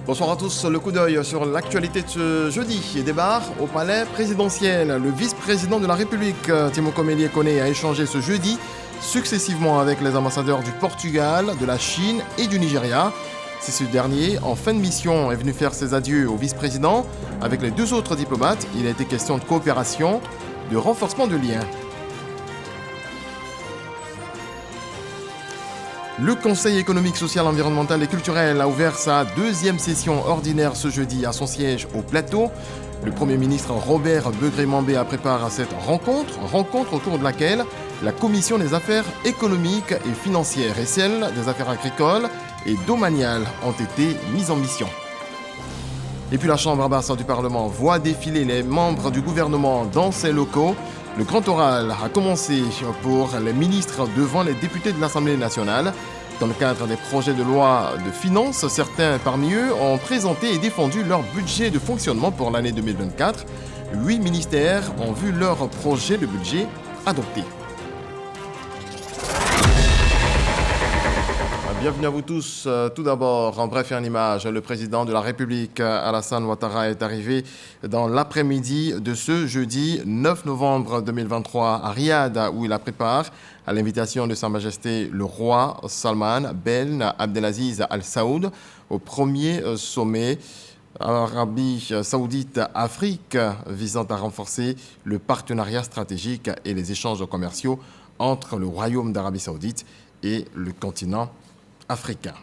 Bonsoir à tous, le coup d'œil sur l'actualité de ce jeudi et débarque au palais présidentiel. Le vice-président de la République, Timoko Melie Kone, a échangé ce jeudi successivement avec les ambassadeurs du Portugal, de la Chine et du Nigeria. C'est ce dernier, en fin de mission, est venu faire ses adieux au vice-président. Avec les deux autres diplomates, il a été question de coopération, de renforcement de liens. Le Conseil économique, social, environnemental et culturel a ouvert sa deuxième session ordinaire ce jeudi à son siège au Plateau. Le Premier ministre Robert Begré-Mambé a préparé cette rencontre autour de laquelle la Commission des affaires économiques et financières et celle des affaires agricoles et domaniales ont été mises en mission. Et puis la Chambre basse du Parlement voit défiler les membres du gouvernement dans ses locaux. Le grand oral a commencé pour les ministres devant les députés de l'Assemblée nationale. Dans le cadre des projets de loi de finances, certains parmi eux ont présenté et défendu leur budget de fonctionnement pour l'année 2024. 8 ministères ont vu leur projet de budget adopté. Bienvenue à vous tous. Tout d'abord, en bref et en image, le président de la République, Alassane Ouattara, est arrivé dans l'après-midi de ce jeudi 9 novembre 2023 à Riyad, où il a préparé, à l'invitation de Sa Majesté le roi Salman Ben Abdelaziz Al Saoud, au premier sommet Arabie Saoudite-Afrique visant à renforcer le partenariat stratégique et les échanges commerciaux entre le Royaume d'Arabie Saoudite et le continent africain.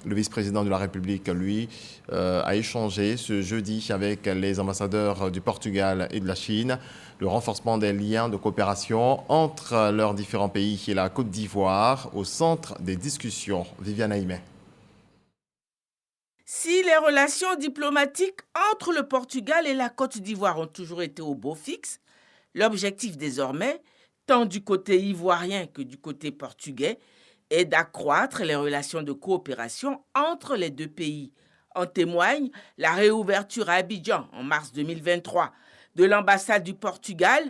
Le vice-président de la République, lui, a échangé ce jeudi avec les ambassadeurs du Portugal et de la Chine le renforcement des liens de coopération entre leurs différents pays et la Côte d'Ivoire au centre des discussions. Viviane Aimé. Si les relations diplomatiques entre le Portugal et la Côte d'Ivoire ont toujours été au beau fixe, l'objectif désormais, tant du côté ivoirien que du côté portugais, est d'accroître les relations de coopération entre les deux pays. En témoigne la réouverture à Abidjan en mars 2023 de l'ambassade du Portugal,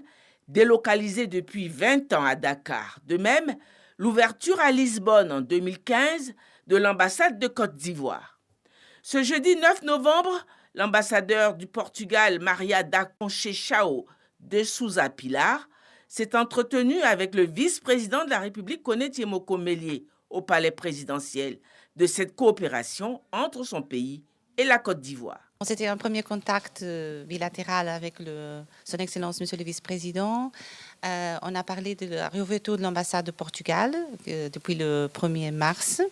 délocalisée depuis 20 ans à Dakar. De même, l'ouverture à Lisbonne en 2015 de l'ambassade de Côte d'Ivoire. Ce jeudi 9 novembre, l'ambassadeur du Portugal, Maria da Conceição de Sousa Pilar, s'est entretenu avec le vice-président de la République, Kone Timoko Melie, au palais présidentiel, de cette coopération entre son pays et la Côte d'Ivoire. C'était un premier contact bilatéral avec son Excellence, Monsieur le Vice-président. On a parlé de la réouverture de l'ambassade de Portugal depuis le 1er mars.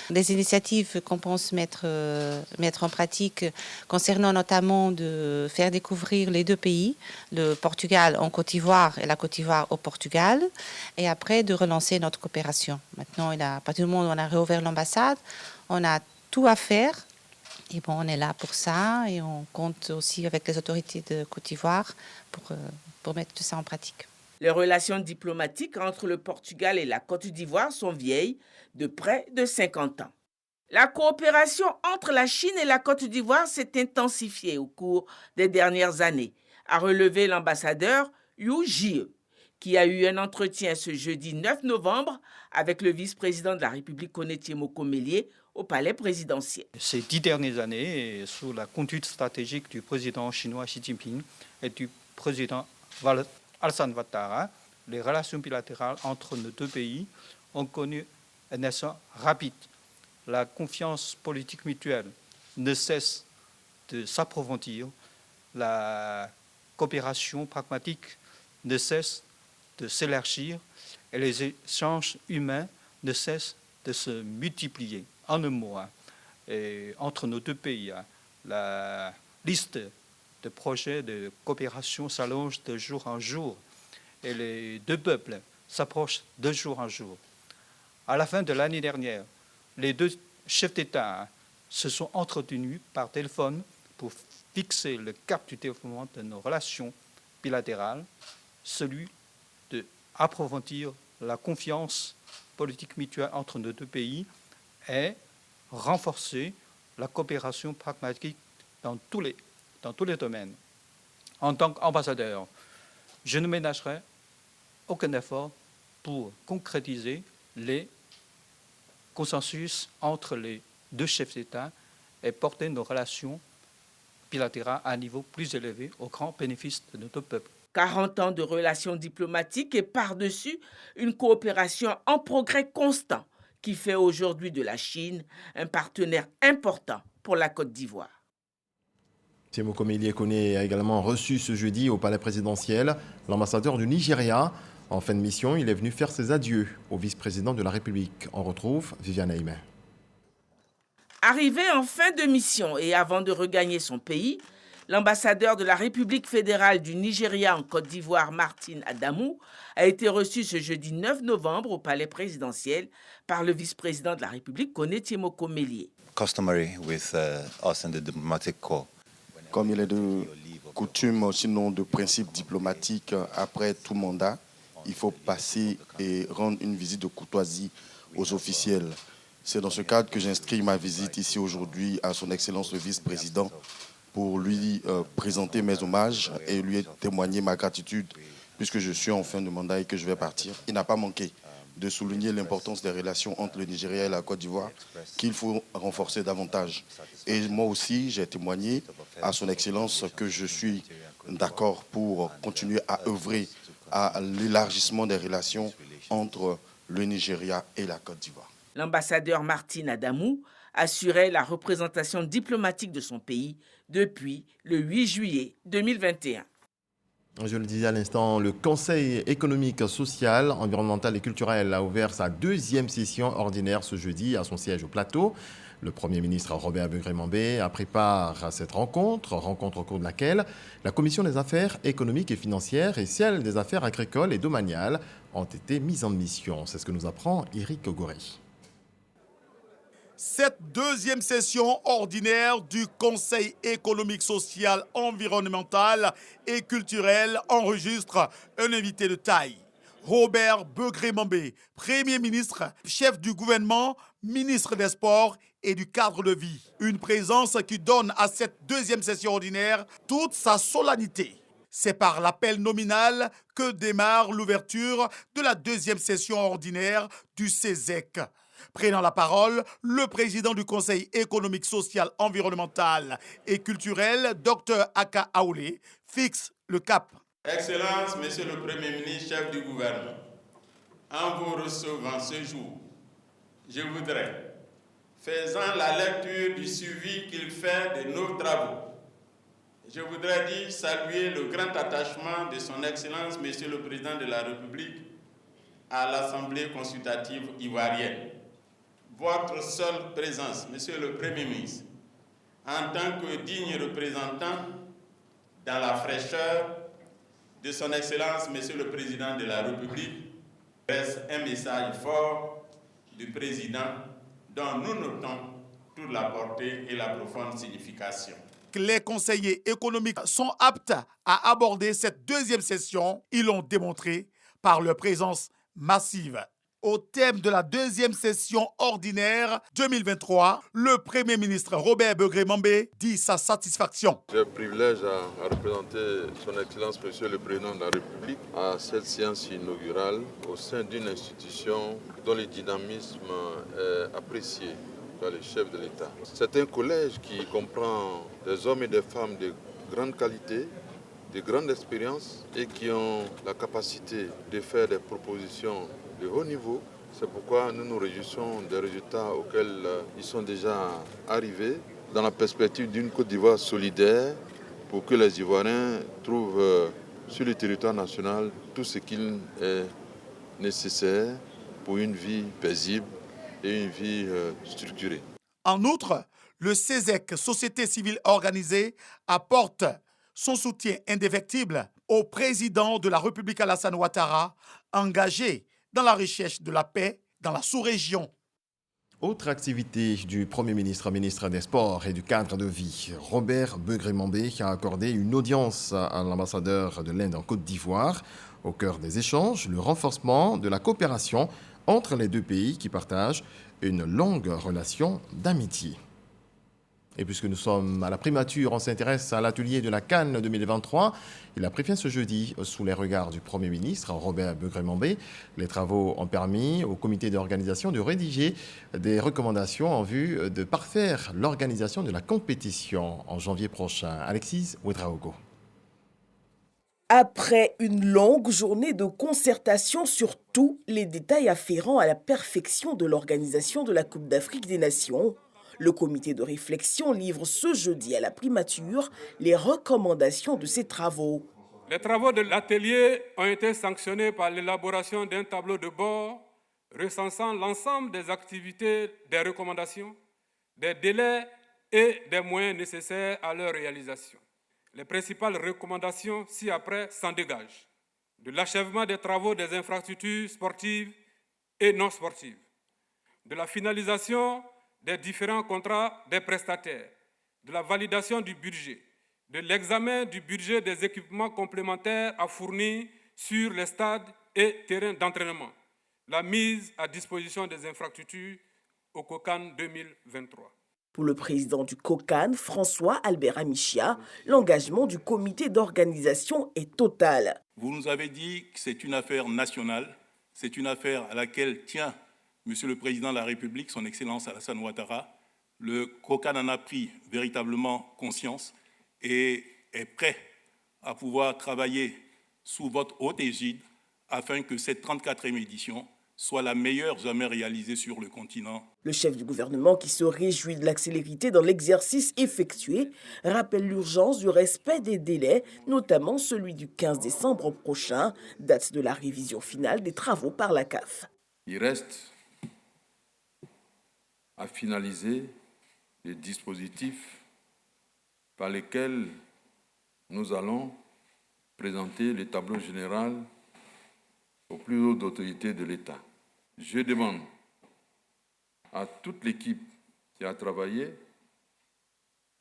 Des initiatives qu'on pense mettre en pratique concernant notamment de faire découvrir les deux pays, le Portugal en Côte d'Ivoire et la Côte d'Ivoire au Portugal, et après de relancer notre coopération. Maintenant, à partir du moment où on a réouvert l'ambassade, on a tout à faire. Et bon, on est là pour ça et on compte aussi avec les autorités de Côte d'Ivoire pour mettre tout ça en pratique. Les relations diplomatiques entre le Portugal et la Côte d'Ivoire sont vieilles de près de 50 ans. La coopération entre la Chine et la Côte d'Ivoire s'est intensifiée au cours des dernières années, a relevé l'ambassadeur Yu Jie, qui a eu un entretien ce jeudi 9 novembre avec le vice-président de la République, Kone Timoko Melie, au palais présidentiel. Ces 10 dernières années, sous la conduite stratégique du président chinois Xi Jinping et du président Alassane Ouattara, les relations bilatérales entre nos deux pays ont connu un essor rapide. La confiance politique mutuelle ne cesse de s'approfondir. La coopération pragmatique ne cesse de s'élargir et les échanges humains ne cessent de se multiplier. En un mot, entre nos deux pays, la liste de projets de coopération s'allonge de jour en jour et les deux peuples s'approchent de jour en jour. À la fin de l'année dernière, les deux chefs d'État se sont entretenus par téléphone pour fixer le cap du développement de nos relations bilatérales, celui d'approfondir la confiance politique mutuelle entre nos deux pays et renforcer la coopération pragmatique dans tous les domaines. En tant qu'ambassadeur, je ne ménagerai aucun effort pour concrétiser les consensus entre les deux chefs d'État et porter nos relations bilatérales à un niveau plus élevé au grand bénéfice de notre peuple. 40 ans de relations diplomatiques et par-dessus une coopération en progrès constant qui fait aujourd'hui de la Chine un partenaire important pour la Côte d'Ivoire. Temoko Mele-Kone a également reçu ce jeudi au palais présidentiel l'ambassadeur du Nigeria. En fin de mission, il est venu faire ses adieux au vice-président de la République. On retrouve Viviane Aimé. Arrivé en fin de mission et avant de regagner son pays, l'ambassadeur de la République fédérale du Nigeria en Côte d'Ivoire, Martin Adamou, a été reçu ce jeudi 9 novembre au palais présidentiel par le vice-président de la République, Kone Temoko Mele. Customary with us in the diplomatic corps. Comme il est de coutume, sinon de principe diplomatique, après tout mandat, il faut passer et rendre une visite de courtoisie aux officiels. C'est dans ce cadre que j'inscris ma visite ici aujourd'hui à son Excellence le vice-président pour lui présenter mes hommages et lui témoigner ma gratitude puisque je suis en fin de mandat et que je vais partir. Il n'a pas manqué de souligner l'importance des relations entre le Nigeria et la Côte d'Ivoire qu'il faut renforcer davantage. Et moi aussi, j'ai témoigné à son Excellence que je suis d'accord pour continuer à œuvrer à l'élargissement des relations entre le Nigeria et la Côte d'Ivoire. L'ambassadeur Martin Adamou assurait la représentation diplomatique de son pays depuis le 8 juillet 2021. Je le disais à l'instant, le Conseil économique, social, environnemental et culturel a ouvert sa deuxième session ordinaire ce jeudi à son siège au Plateau. Le Premier ministre Robert Begré-Mambé a pris part à cette rencontre au cours de laquelle la Commission des affaires économiques et financières et celle des affaires agricoles et domaniales ont été mises en mission. C'est ce que nous apprend Éric Ogoré. Cette deuxième session ordinaire du Conseil économique, social, environnemental et culturel enregistre un invité de taille. Robert Begré-Mambé, Premier ministre, chef du gouvernement, ministre des Sports et du cadre de vie. Une présence qui donne à cette deuxième session ordinaire toute sa solennité. C'est par l'appel nominal que démarre l'ouverture de la deuxième session ordinaire du CESEC. Prenant la parole, le président du Conseil économique, social, environnemental et culturel, Dr Aka Aoulé, fixe le cap. Excellence, Monsieur le Premier ministre, chef du gouvernement, en vous recevant ce jour, je voudrais, faisant la lecture du suivi qu'il fait de nos travaux, je voudrais dire saluer le grand attachement de son Excellence, Monsieur le Président de la République, à l'Assemblée consultative ivoirienne. Votre seule présence, Monsieur le Premier ministre, en tant que digne représentant dans la fraîcheur de son Excellence, Monsieur le Président de la République, reste un message fort du Président dont nous notons toute la portée et la profonde signification. Les conseillers économiques sont aptes à aborder cette deuxième session. Ils l'ont démontré par leur présence massive. Au thème de la deuxième session ordinaire 2023, le Premier ministre Robert Begré-Mambé dit sa satisfaction. J'ai le privilège à représenter son Excellence Monsieur le Président de la République à cette séance inaugurale au sein d'une institution dont le dynamisme est apprécié par les chefs de l'État. C'est un collège qui comprend des hommes et des femmes de grande qualité, de grande expérience et qui ont la capacité de faire des propositions de haut niveau. C'est pourquoi nous nous réjouissons des résultats auxquels ils sont déjà arrivés dans la perspective d'une Côte d'Ivoire solidaire pour que les Ivoiriens trouvent sur le territoire national tout ce qu'il est nécessaire pour une vie paisible et une vie structurée. En outre, le CESEC, Société civile organisée, apporte son soutien indéfectible au président de la République Alassane Ouattara, engagé dans la recherche de la paix dans la sous-région. Autre activité du Premier ministre, ministre des Sports et du cadre de vie, Robert Begré-Mambé a accordé une audience à l'ambassadeur de l'Inde en Côte d'Ivoire. Au cœur des échanges, le renforcement de la coopération entre les deux pays qui partagent une longue relation d'amitié. Et puisque nous sommes à la primature, on s'intéresse à l'atelier de la Cannes 2023. Il a pris fin ce jeudi sous les regards du Premier ministre, Robert Begré-Mambé. Les travaux ont permis au comité d'organisation de rédiger des recommandations en vue de parfaire l'organisation de la compétition en janvier prochain. Alexis Ouedraogo. Après une longue journée de concertation sur tous les détails afférents à la perfection de l'organisation de la Coupe d'Afrique des Nations, le comité de réflexion livre ce jeudi à la primature les recommandations de ses travaux. Les travaux de l'atelier ont été sanctionnés par l'élaboration d'un tableau de bord recensant l'ensemble des activités, des recommandations, des délais et des moyens nécessaires à leur réalisation. Les principales recommandations ci-après s'en dégagent. De l'achèvement des travaux des infrastructures sportives et non sportives, de la finalisation des différents contrats des prestataires, de la validation du budget, de l'examen du budget des équipements complémentaires à fournir sur les stades et terrains d'entraînement, la mise à disposition des infrastructures au COCAN 2023. Pour le président du COCAN, François Albert Amichia, l'engagement du comité d'organisation est total. Vous nous avez dit que c'est une affaire nationale, c'est une affaire à laquelle tient Monsieur le Président de la République, son Excellence Alassane Ouattara. Le COCAN en a pris véritablement conscience et est prêt à pouvoir travailler sous votre haute égide afin que cette 34e édition soit la meilleure jamais réalisée sur le continent. Le chef du gouvernement, qui se réjouit de l'accélérité dans l'exercice effectué, rappelle l'urgence du respect des délais, notamment celui du 15 décembre prochain, date de la révision finale des travaux par la CAF. Il reste à finaliser les dispositifs par lesquels nous allons présenter le tableau général aux plus hautes autorités de l'État. Je demande à toute l'équipe qui a travaillé,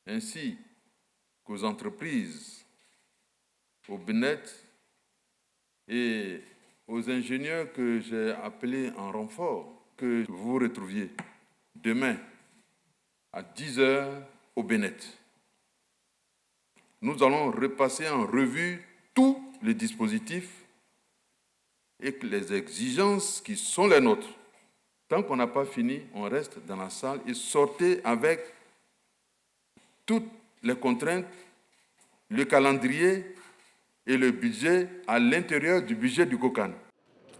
ainsi qu'aux entreprises, aux BNET et aux ingénieurs que j'ai appelés en renfort, que vous vous retrouviez demain à 10h au BNET. Nous allons repasser en revue tous les dispositifs et les exigences qui sont les nôtres. Tant qu'on n'a pas fini, on reste dans la salle et sortez avec toutes les contraintes, le calendrier et le budget à l'intérieur du budget du COCAN.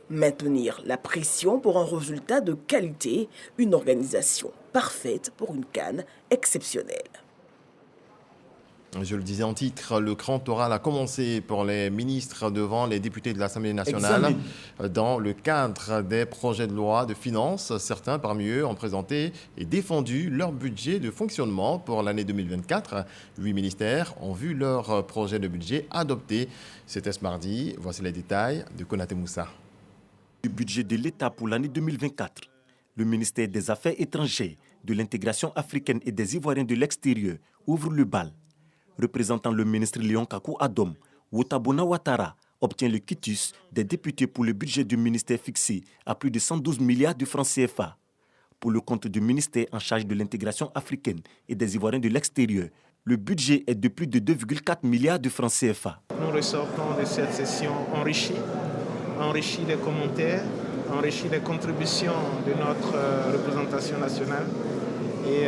Maintenir la pression pour un résultat de qualité, une organisation parfaite pour une CAN exceptionnelle. Je le disais en titre, le grand oral a commencé pour les ministres devant les députés de l'Assemblée nationale dans le cadre des projets de loi de finances. Certains parmi eux ont présenté et défendu leur budget de fonctionnement pour l'année 2024. 8 ministères ont vu leur projet de budget adopté. C'était ce mardi. Voici les détails de Konaté Moussa. Du budget de l'État pour l'année 2024, le ministère des Affaires étrangères, de l'intégration africaine et des Ivoiriens de l'extérieur ouvre le bal. Représentant le ministre Léon Kakou Adom, Outabona Ouattara obtient le quitus des députés pour le budget du ministère fixé à plus de 112 milliards de francs CFA. Pour le compte du ministère en charge de l'intégration africaine et des Ivoiriens de l'extérieur, le budget est de plus de 2,4 milliards de francs CFA. Nous ressortons de cette session enrichis des commentaires, enrichis des contributions de notre représentation nationale et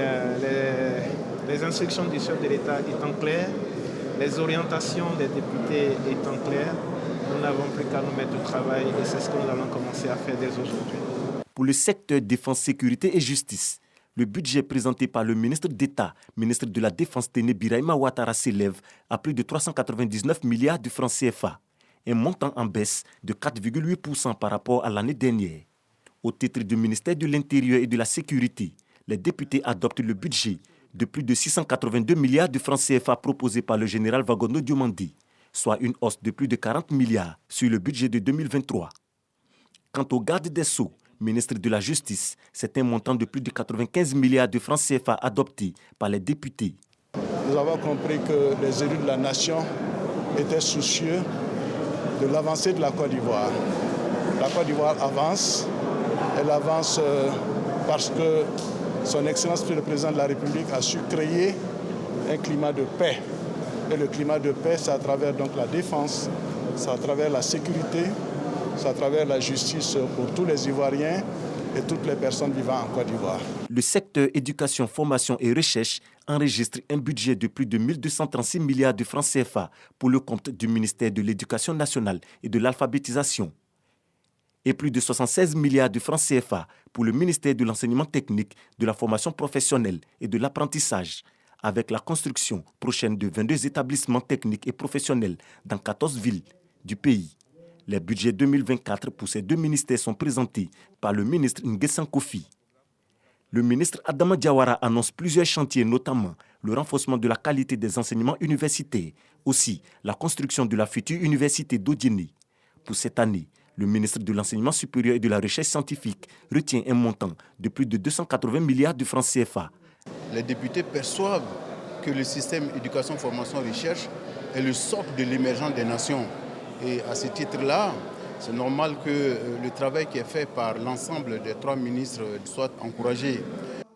les instructions du chef de l'État étant claires, les orientations des députés étant claires, nous n'avons plus qu'à nous mettre au travail et c'est ce que nous allons commencer à faire dès aujourd'hui. Pour le secteur défense, sécurité et justice, le budget présenté par le ministre d'État, ministre de la Défense Téné Birahima Ouattara s'élève à plus de 399 milliards de francs CFA, un montant en baisse de 4,8% par rapport à l'année dernière. Au titre du ministère de l'Intérieur et de la Sécurité, les députés adoptent le budget de plus de 682 milliards de francs CFA proposé par le général Wagono Diomandi, soit une hausse de plus de 40 milliards sur le budget de 2023. Quant au garde des Sceaux, ministre de la Justice, c'est un montant de plus de 95 milliards de francs CFA adopté par les députés. Nous avons compris que les élus de la nation étaient soucieux de l'avancée de la Côte d'Ivoire. La Côte d'Ivoire avance, elle avance parce que Son Excellence le Président de la République a su créer un climat de paix. Et le climat de paix, c'est à travers donc la défense, c'est à travers la sécurité, c'est à travers la justice pour tous les Ivoiriens et toutes les personnes vivant en Côte d'Ivoire. Le secteur éducation, formation et recherche enregistre un budget de plus de 1236 milliards de francs CFA pour le compte du ministère de l'Éducation nationale et de l'alphabétisation et plus de 76 milliards de francs CFA pour le ministère de l'enseignement technique, de la formation professionnelle et de l'apprentissage, avec la construction prochaine de 22 établissements techniques et professionnels dans 14 villes du pays. Les budgets 2024 pour ces deux ministères sont présentés par le ministre Nguessan Kofi. Le ministre Adama Diawara annonce plusieurs chantiers, notamment le renforcement de la qualité des enseignements universitaires, aussi la construction de la future université d'Odjéné. Pour cette année, le ministre de l'Enseignement supérieur et de la Recherche scientifique retient un montant de plus de 280 milliards de francs CFA. Les députés perçoivent que le système éducation, formation, recherche est le socle de l'émergence des nations. Et à ce titre-là, c'est normal que le travail qui est fait par l'ensemble des trois ministres soit encouragé.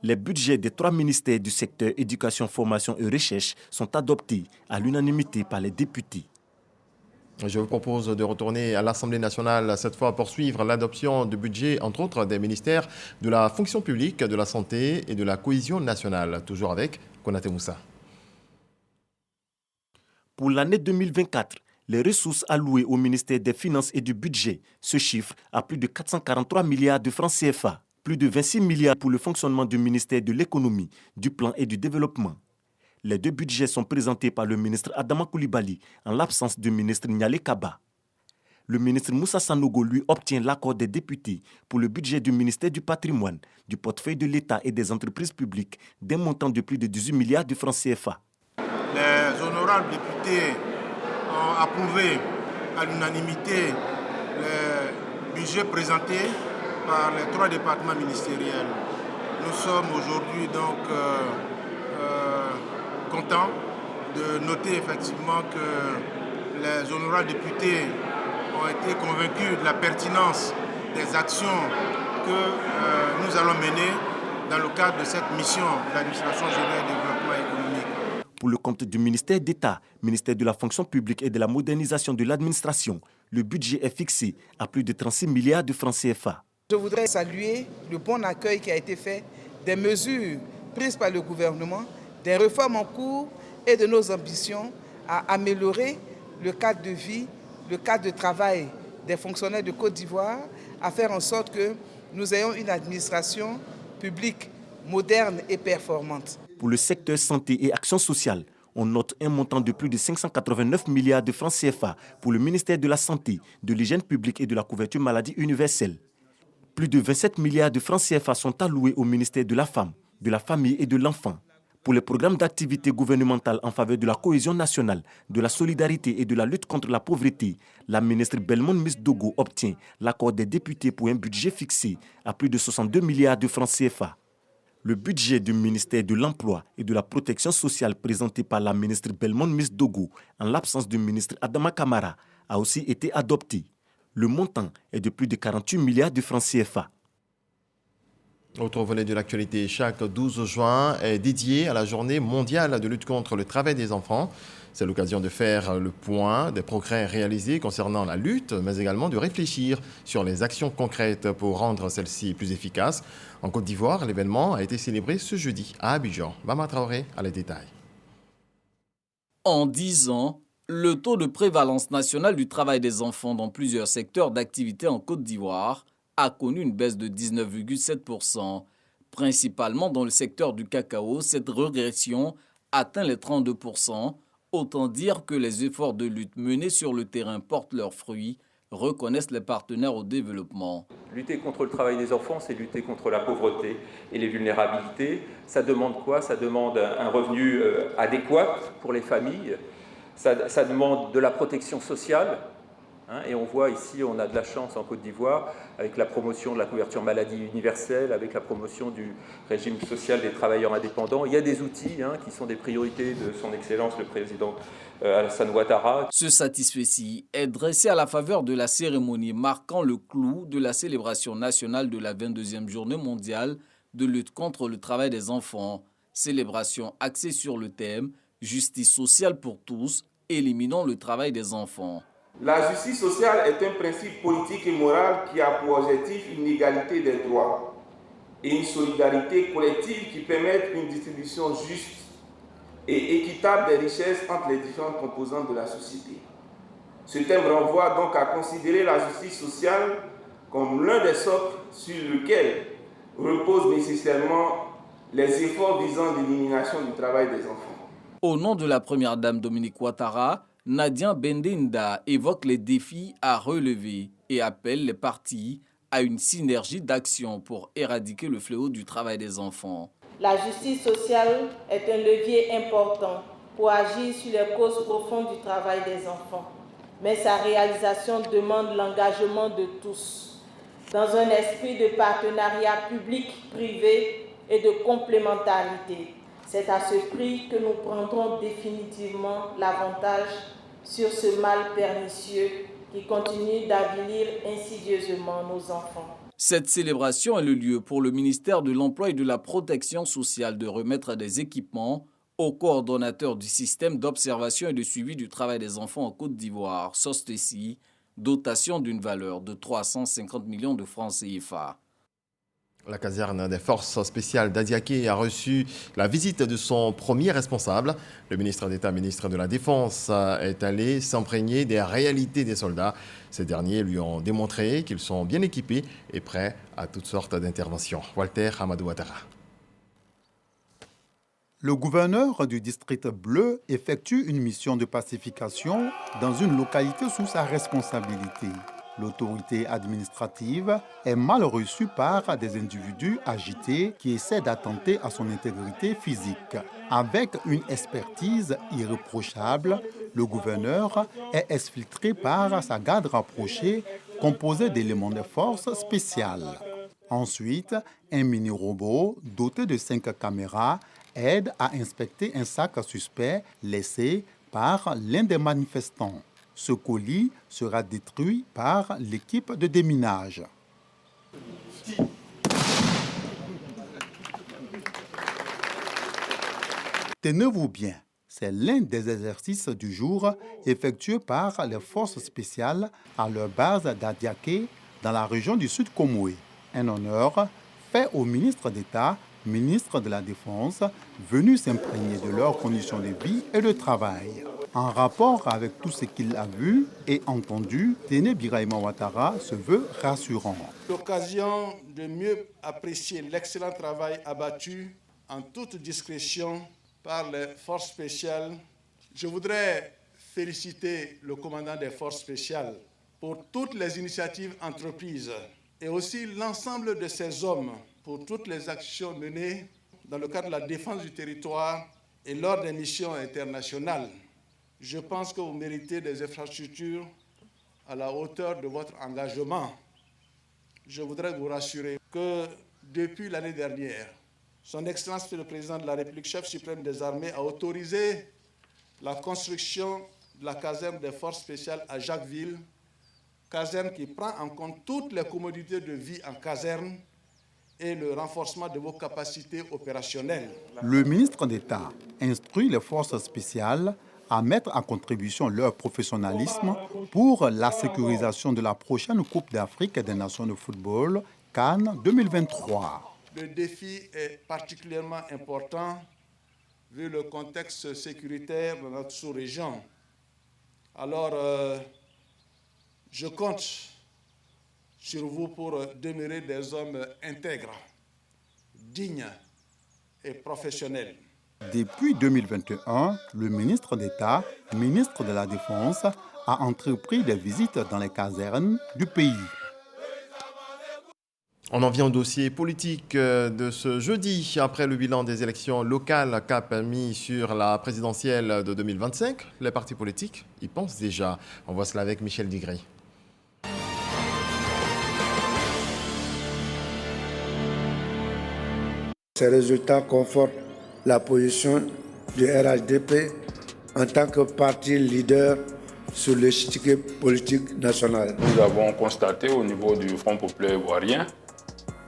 Les budgets des trois ministères du secteur éducation, formation et recherche sont adoptés à l'unanimité par les députés. Je vous propose de retourner à l'Assemblée nationale, cette fois pour suivre l'adoption du budget, entre autres, des ministères de la fonction publique, de la santé et de la cohésion nationale. Toujours avec Konaté Moussa. Pour l'année 2024, les ressources allouées au ministère des Finances et du Budget se chiffrent à plus de 443 milliards de francs CFA, plus de 26 milliards pour le fonctionnement du ministère de l'Économie, du Plan et du Développement. Les deux budgets sont présentés par le ministre Adama Coulibaly en l'absence du ministre Nialé Kaba. Le ministre Moussa Sanogo lui obtient l'accord des députés pour le budget du ministère du Patrimoine, du portefeuille de l'État et des entreprises publiques d'un montant de plus de 18 milliards de francs CFA. Les honorables députés ont approuvé à l'unanimité le budget présenté par les trois départements ministériels. Nous sommes aujourd'hui donc contents de noter effectivement que les honorables députés ont été convaincus de la pertinence des actions que nous allons mener dans le cadre de cette mission de l'administration générale du développement économique. Pour le compte du ministère d'État, ministère de la fonction publique et de la modernisation de l'administration, le budget est fixé à plus de 36 milliards de francs CFA. Je voudrais saluer le bon accueil qui a été fait des mesures prises par le gouvernement, des réformes en cours et de nos ambitions à améliorer le cadre de vie, le cadre de travail des fonctionnaires de Côte d'Ivoire, à faire en sorte que nous ayons une administration publique moderne et performante. Pour le secteur santé et action sociale, on note un montant de plus de 589 milliards de francs CFA pour le ministère de la Santé, de l'Hygiène publique et de la couverture maladie universelle. Plus de 27 milliards de francs CFA sont alloués au ministère de la Femme, de la Famille et de l'Enfant. Pour les programmes d'activité gouvernementale en faveur de la cohésion nationale, de la solidarité et de la lutte contre la pauvreté, la ministre Belmonde Miss Dogo obtient l'accord des députés pour un budget fixé à plus de 62 milliards de francs CFA. Le budget du ministère de l'Emploi et de la Protection sociale présenté par la ministre Belmonde Miss Dogo en l'absence du ministre Adama Kamara a aussi été adopté. Le montant est de plus de 48 milliards de francs CFA. Autre volet de l'actualité, chaque 12 juin est dédié à la journée mondiale de lutte contre le travail des enfants. C'est l'occasion de faire le point des progrès réalisés concernant la lutte, mais également de réfléchir sur les actions concrètes pour rendre celle-ci plus efficace. En Côte d'Ivoire, l'événement a été célébré ce jeudi à Abidjan. Bama Traoré a les détails. En 10 ans, le taux de prévalence nationale du travail des enfants dans plusieurs secteurs d'activité en Côte d'Ivoire a connu une baisse de 19,7%. Principalement dans le secteur du cacao, cette régression atteint les 32%. Autant dire que les efforts de lutte menés sur le terrain portent leurs fruits, reconnaissent les partenaires au développement. Lutter contre le travail des enfants, c'est lutter contre la pauvreté et les vulnérabilités. Ça demande quoi? Ça demande un revenu adéquat pour les familles. Ça demande de la protection sociale. Et on voit ici, on a de la chance en Côte d'Ivoire avec la promotion de la couverture maladie universelle, avec la promotion du régime social des travailleurs indépendants. Il y a des outils qui sont des priorités de son Excellence le Président Alassane Ouattara. Ce satisfecit est dressé à la faveur de la cérémonie marquant le clou de la célébration nationale de la 22e journée mondiale de lutte contre le travail des enfants. Célébration axée sur le thème « Justice sociale pour tous, éliminons le travail des enfants ». La justice sociale est un principe politique et moral qui a pour objectif une égalité des droits et une solidarité collective qui permettent une distribution juste et équitable des richesses entre les différentes composantes de la société. Ce thème renvoie donc à considérer la justice sociale comme l'un des socles sur lequel reposent nécessairement les efforts visant l'élimination du travail des enfants. Au nom de la première dame Dominique Ouattara, Nadia Bendinda évoque les défis à relever et appelle les partis à une synergie d'action pour éradiquer le fléau du travail des enfants. La justice sociale est un levier important pour agir sur les causes profondes du travail des enfants. Mais sa réalisation demande l'engagement de tous, dans un esprit de partenariat public-privé et de complémentarité. C'est à ce prix que nous prendrons définitivement l'avantage sur ce mal pernicieux qui continue d'avilir insidieusement nos enfants. Cette célébration est le lieu pour le ministère de l'Emploi et de la Protection sociale de remettre des équipements au coordonnateur du système d'observation et de suivi du travail des enfants en Côte d'Ivoire, SOSTECI, dotation d'une valeur de 350 millions de francs CFA. La caserne des forces spéciales d'Adiaké a reçu la visite de son premier responsable. Le ministre d'État, ministre de la Défense, est allé s'imprégner des réalités des soldats. Ces derniers lui ont démontré qu'ils sont bien équipés et prêts à toutes sortes d'interventions. Walter Amadou Ouattara. Le gouverneur du district bleu effectue une mission de pacification dans une localité sous sa responsabilité. L'autorité administrative est mal reçue par des individus agités qui essaient d'attenter à son intégrité physique. Avec une expertise irréprochable, le gouverneur est exfiltré par sa garde rapprochée composée d'éléments de force spéciales. Ensuite, un mini-robot doté de 5 caméras aide à inspecter un sac suspect laissé par l'un des manifestants. Ce colis sera détruit par l'équipe de déminage. Tenez-vous bien, c'est l'un des exercices du jour effectués par les forces spéciales à leur base d'Adiaké dans la région du Sud Comoé. Un honneur fait au ministre d'État, ministre de la Défense, venu s'imprégner de leurs conditions de vie et de travail. En rapport avec tout ce qu'il a vu et entendu, Téné Birahima Ouattara se veut rassurant. L'occasion de mieux apprécier l'excellent travail abattu en toute discrétion par les forces spéciales. Je voudrais féliciter le commandant des forces spéciales pour toutes les initiatives entreprises et aussi l'ensemble de ces hommes pour toutes les actions menées dans le cadre de la défense du territoire et lors des missions internationales. Je pense que vous méritez des infrastructures à la hauteur de votre engagement. Je voudrais vous rassurer que depuis l'année dernière, Son Excellence le Président de la République, chef suprême des armées, a autorisé la construction de la caserne des forces spéciales à Jacquesville, caserne qui prend en compte toutes les commodités de vie en caserne et le renforcement de vos capacités opérationnelles. Le ministre d'État instruit les forces spéciales à mettre à contribution leur professionnalisme pour la sécurisation de la prochaine Coupe d'Afrique des Nations de football, Cannes 2023. Le défi est particulièrement important vu le contexte sécuritaire de notre sous-région. Alors, je compte sur vous pour demeurer des hommes intègres, dignes et professionnels. Depuis 2021, le ministre d'État, ministre de la Défense, a entrepris des visites dans les casernes du pays. On en vient au dossier politique de ce jeudi. Après le bilan des élections locales, cap mis sur la présidentielle de 2025, les partis politiques y pensent déjà. On voit cela avec Michel Digré. Ces résultats confortent la position du RHDP en tant que parti leader sur l'échiquier politique national. Nous avons constaté au niveau du Front populaire ivoirien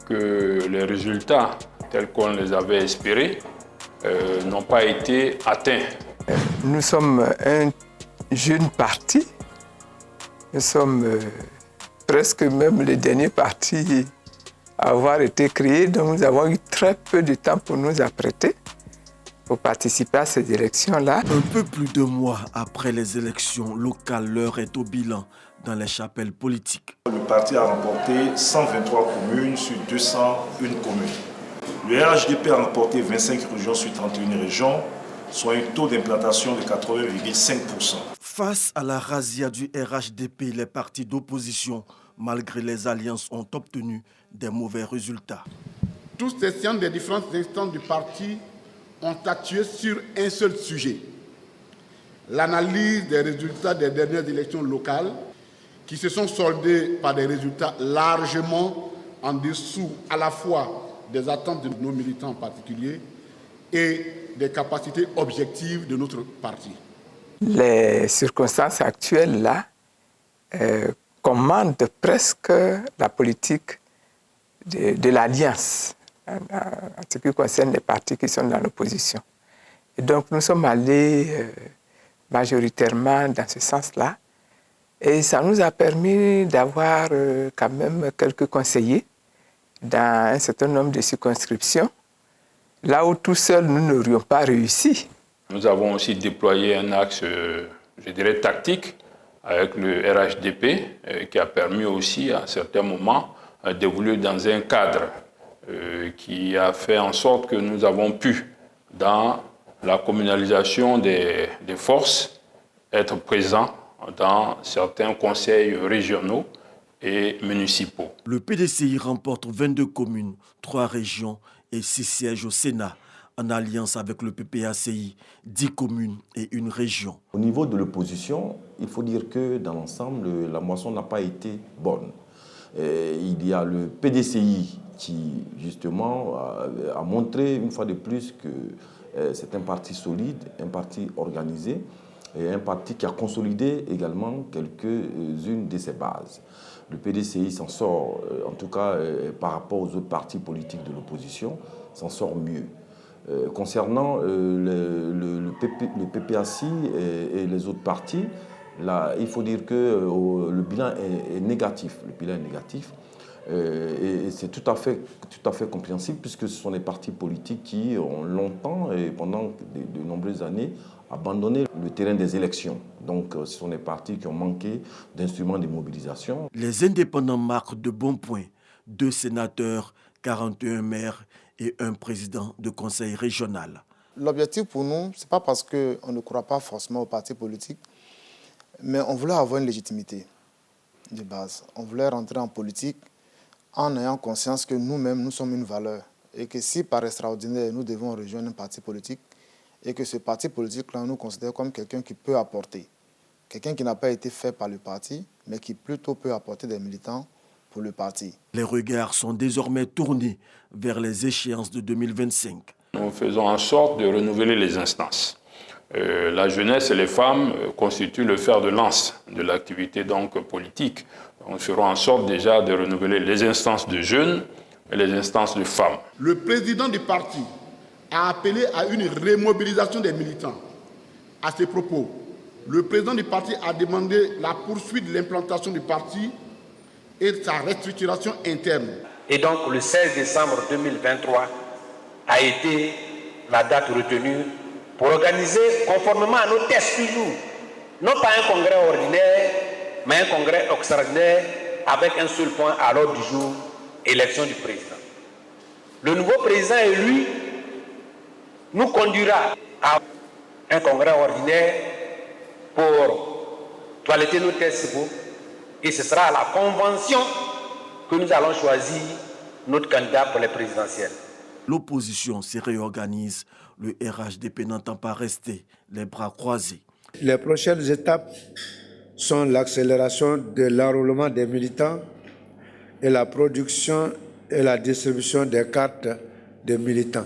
que les résultats tels qu'on les avait espérés n'ont pas été atteints. Nous sommes un jeune parti. Nous sommes presque même le dernier parti à avoir été créé, donc nous avons eu très peu de temps pour nous apprêter pour participer à ces élections-là. Un peu plus de mois après les élections locales, l'heure est au bilan dans les chapelles politiques. Le parti a remporté 123 communes sur 201 communes. Le RHDP a remporté 25 régions sur 31 régions, soit un taux d'implantation de 80,5%. Face à la razzia du RHDP, les partis d'opposition, malgré les alliances, ont obtenu des mauvais résultats. Tous les séances des différentes instances du parti ont statué sur un seul sujet, l'analyse des résultats des dernières élections locales qui se sont soldées par des résultats largement en dessous à la fois des attentes de nos militants en particulier et des capacités objectives de notre parti. Les circonstances actuelles là commandent presque la politique de l'alliance en ce qui concerne les partis qui sont dans l'opposition. Et donc nous sommes allés majoritairement dans ce sens-là et ça nous a permis d'avoir quand même quelques conseillers dans un certain nombre de circonscriptions, là où tout seul nous n'aurions pas réussi. Nous avons aussi déployé un axe, je dirais, tactique avec le RHDP qui a permis aussi à certains moments d'évoluer dans un cadre qui a fait en sorte que nous avons pu, dans la communalisation des forces, être présents dans certains conseils régionaux et municipaux. Le PDCI remporte 22 communes, 3 régions et 6 sièges au Sénat, en alliance avec le PPACI, 10 communes et 1 région. Au niveau de l'opposition, il faut dire que dans l'ensemble, la moisson n'a pas été bonne. Il y a le PDCI qui, justement, a montré une fois de plus que c'est un parti solide, un parti organisé et un parti qui a consolidé également quelques-unes de ses bases. Le PDCI s'en sort, en tout cas par rapport aux autres partis politiques de l'opposition, s'en sort mieux. Concernant le PPACI et les autres partis, là, il faut dire que le bilan est négatif. Le bilan est négatif. Et c'est tout à fait compréhensible puisque ce sont des partis politiques qui ont longtemps et pendant de nombreuses années abandonné le terrain des élections. Donc ce sont des partis qui ont manqué d'instruments de mobilisation. Les indépendants marquent de bons points. 2 sénateurs, 41 maires et 1 président de conseil régional. L'objectif pour nous, ce n'est pas parce qu'on ne croit pas forcément aux partis politiques, mais on voulait avoir une légitimité de base. On voulait rentrer en politique en ayant conscience que nous-mêmes, nous sommes une valeur. Et que si par extraordinaire, nous devons rejoindre un parti politique, et que ce parti politique-là, nous considère comme quelqu'un qui peut apporter. Quelqu'un qui n'a pas été fait par le parti, mais qui plutôt peut apporter des militants pour le parti. Les regards sont désormais tournés vers les échéances de 2025. Nous faisons en sorte de renouveler les instances. La jeunesse et les femmes constituent le fer de lance de l'activité donc politique. On fera en sorte déjà de renouveler les instances de jeunes et les instances de femmes. Le président du parti a appelé à une remobilisation des militants. À ces propos, le président du parti a demandé la poursuite de l'implantation du parti et de sa restructuration interne. Et donc le 16 décembre 2023 a été la date retenue pour organiser conformément à nos tests toujours, non pas un congrès ordinaire, mais un congrès extraordinaire avec un seul point à l'ordre du jour, élection du président. Le nouveau président élu nous conduira à un congrès ordinaire pour toiletter nos tests et ce sera à la convention que nous allons choisir notre candidat pour les présidentielles. L'opposition se réorganise. Le RHDP n'entend pas rester les bras croisés. Les prochaines étapes sont l'accélération de l'enrôlement des militants et la production et la distribution des cartes des militants.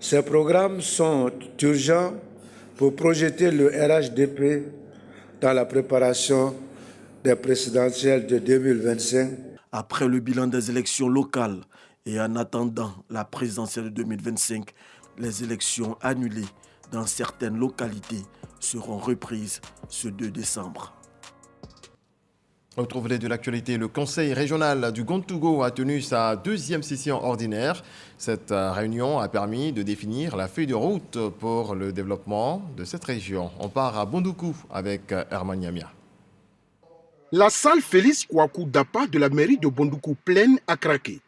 Ces programmes sont urgents pour projeter le RHDP dans la préparation des présidentielles de 2025. Après le bilan des élections locales Et en attendant la présidentielle de 2025, les élections annulées dans certaines localités seront reprises ce 2 décembre. Retrouvez de l'actualité, le Conseil régional du Gontougo a tenu sa deuxième session ordinaire. Cette réunion a permis de définir la feuille de route pour le développement de cette région. On part à Bondoukou avec Herman Yamia. La salle Félix Kouakou Dapa de la mairie de Bondoukou pleine a craqué.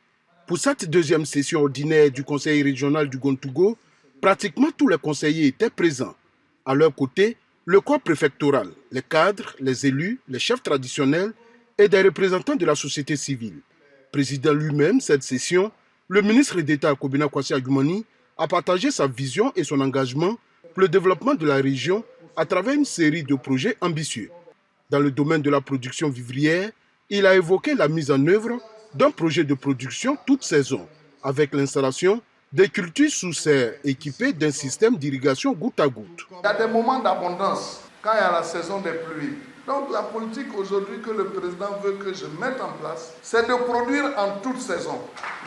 Pour cette deuxième session ordinaire du Conseil régional du Gontougo, pratiquement tous les conseillers étaient présents. À leur côté, le corps préfectoral, les cadres, les élus, les chefs traditionnels et des représentants de la société civile. Président lui-même cette session, le ministre d'État Kobina Kwasi Agumani a partagé sa vision et son engagement pour le développement de la région à travers une série de projets ambitieux. Dans le domaine de la production vivrière, il a évoqué la mise en œuvre d'un projet de production toute saison, avec l'installation des cultures sous serre équipées d'un système d'irrigation goutte à goutte. Il y a des moments d'abondance quand il y a la saison des pluies. Donc la politique aujourd'hui que le président veut que je mette en place, c'est de produire en toute saison.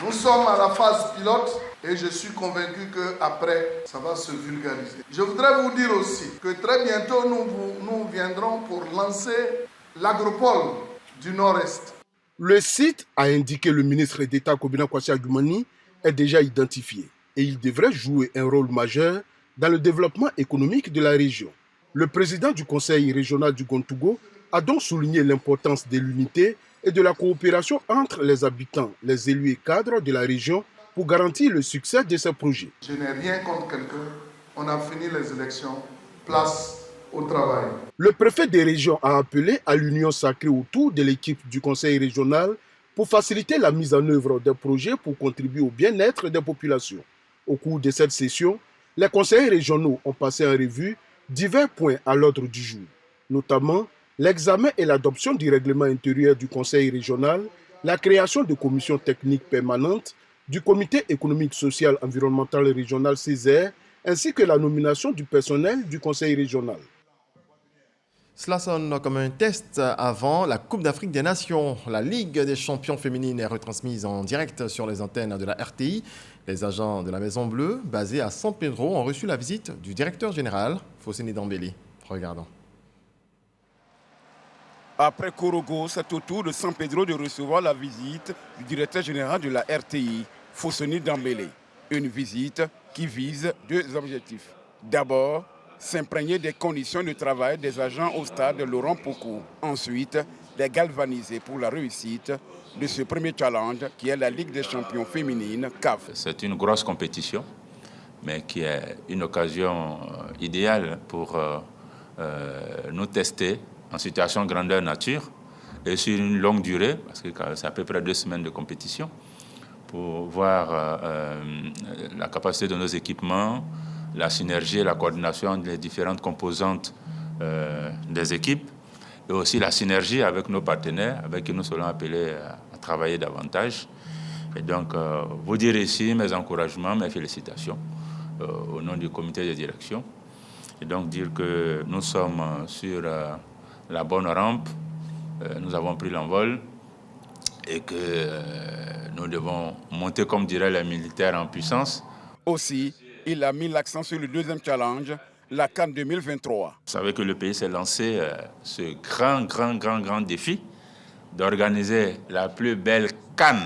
Nous sommes à la phase pilote et je suis convaincu qu'après, ça va se vulgariser. Je voudrais vous dire aussi que très bientôt, nous viendrons pour lancer l'agropole du Nord-Est. Le site, a indiqué le ministre d'État Kobina Kwasi Agumani, est déjà identifié et il devrait jouer un rôle majeur dans le développement économique de la région. Le président du Conseil régional du Gontougo a donc souligné l'importance de l'unité et de la coopération entre les habitants, les élus et cadres de la région pour garantir le succès de ces projets. Je n'ai rien contre quelqu'un. On a fini les élections. Place au travail. Le préfet des régions a appelé à l'union sacrée autour de l'équipe du Conseil régional pour faciliter la mise en œuvre des projets pour contribuer au bien-être des populations. Au cours de cette session, les conseillers régionaux ont passé en revue divers points à l'ordre du jour, notamment l'examen et l'adoption du règlement intérieur du Conseil régional, la création de commissions techniques permanentes, du Comité économique, social, environnemental régional Césaire, ainsi que la nomination du personnel du Conseil régional. Cela sonne comme un test avant la Coupe d'Afrique des Nations. La Ligue des champions féminines est retransmise en direct sur les antennes de la RTI. Les agents de la Maison Bleue, basés à San Pedro, ont reçu la visite du directeur général, Fosseni Dambélé. Regardons. Après Korogo, c'est au tour de San Pedro de recevoir la visite du directeur général de la RTI, Fosseni Dambélé. Une visite qui vise deux objectifs. D'abord, s'imprégner des conditions de travail des agents au stade Laurent Pocou. Ensuite, les galvaniser pour la réussite de ce premier challenge qui est la Ligue des champions féminines CAF. C'est une grosse compétition, mais qui est une occasion idéale pour nous tester en situation grandeur nature et sur une longue durée, parce que c'est à peu près 2 semaines de compétition, pour voir la capacité de nos équipements, la synergie et la coordination des différentes composantes des équipes et aussi la synergie avec nos partenaires avec qui nous serons appelés à travailler davantage. Et donc, vous dire ici mes encouragements, mes félicitations au nom du comité de direction. Et donc dire que nous sommes sur la bonne rampe, nous avons pris l'envol et que nous devons monter, comme diraient les militaires, en puissance. Aussi, il a mis l'accent sur le deuxième challenge, la CAN 2023. Vous savez que le pays s'est lancé ce grand défi d'organiser la plus belle CAN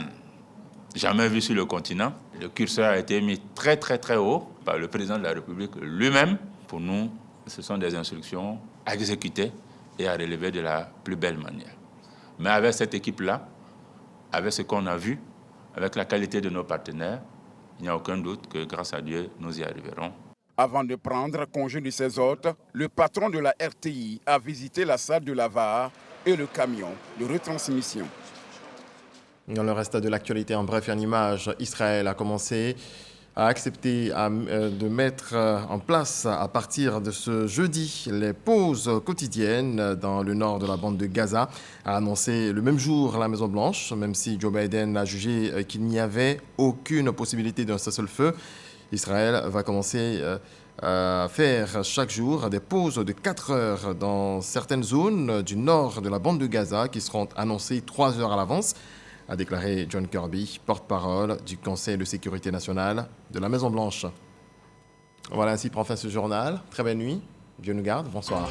jamais vue sur le continent. Le curseur a été mis très haut par le président de la République lui-même. Pour nous, ce sont des instructions à exécuter et à relever de la plus belle manière. Mais avec cette équipe-là, avec ce qu'on a vu, avec la qualité de nos partenaires, il n'y a aucun doute que grâce à Dieu, nous y arriverons. Avant de prendre congé de ses hôtes, le patron de la RTI a visité la salle de la VAR et le camion de retransmission. Dans le reste de l'actualité, en bref et en image, Israël a commencé à accepter de mettre en place à partir de ce jeudi les pauses quotidiennes dans le nord de la bande de Gaza, a annoncé le même jour la Maison-Blanche, même si Joe Biden a jugé qu'il n'y avait aucune possibilité d'un cessez-le-feu. Israël va commencer à faire chaque jour des pauses de 4 heures dans certaines zones du nord de la bande de Gaza qui seront annoncées 3 heures à l'avance. a déclaré John Kirby, porte-parole du Conseil de sécurité nationale de la Maison-Blanche. Voilà, ainsi prend fin ce journal. Très belle nuit. Dieu nous garde. Bonsoir.